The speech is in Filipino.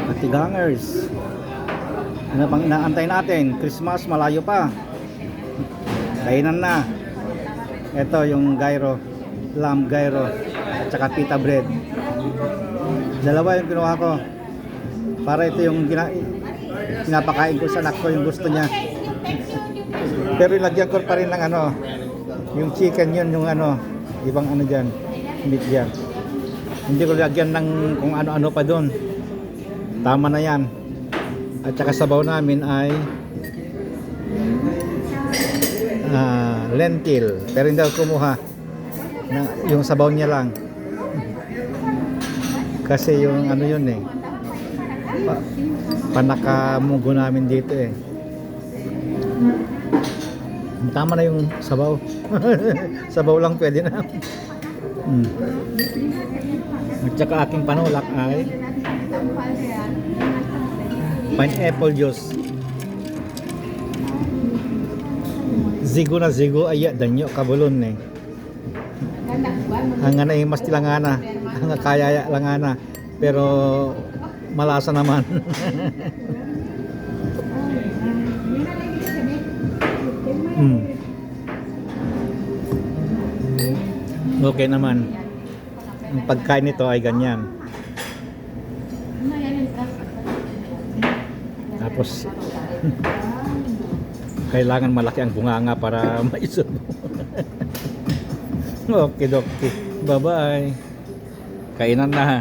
Katigangers. Ano pang inaantay natin? Christmas malayo pa. Kainan na. Ito yung gyro, lamb gyro at saka pita bread. Dalawa yung kinuha ko. Para ito yung pinapakain ko sa anak ko, yung gusto niya. Pero ilagyan ko pa rin ng ano, yung chicken yun, yung ano, ibang ano dyan, meat dyan. Hindi ko lagyan ng kung ano-ano pa doon. Tama na yan. At saka sabaw namin ay lentil. Pero hindi ako kumuha na, yung sabaw niya lang. Kasi yung ano yun eh, panakamugo namin dito eh. Tama na yung sabaw. Sabaw lang pwede na. At saka aking panulak ay pineapple juice. Zigo na zigo ay danyo kabulon eh. Ang ana mas tilangana, ang kaya langana, pero malasa naman. Okay naman. Ang pagkain nito ay ganyan. Tapos kailangan malaki ang bunganga para maisubo. Okay, okay. Bye-bye. Kainan na ha.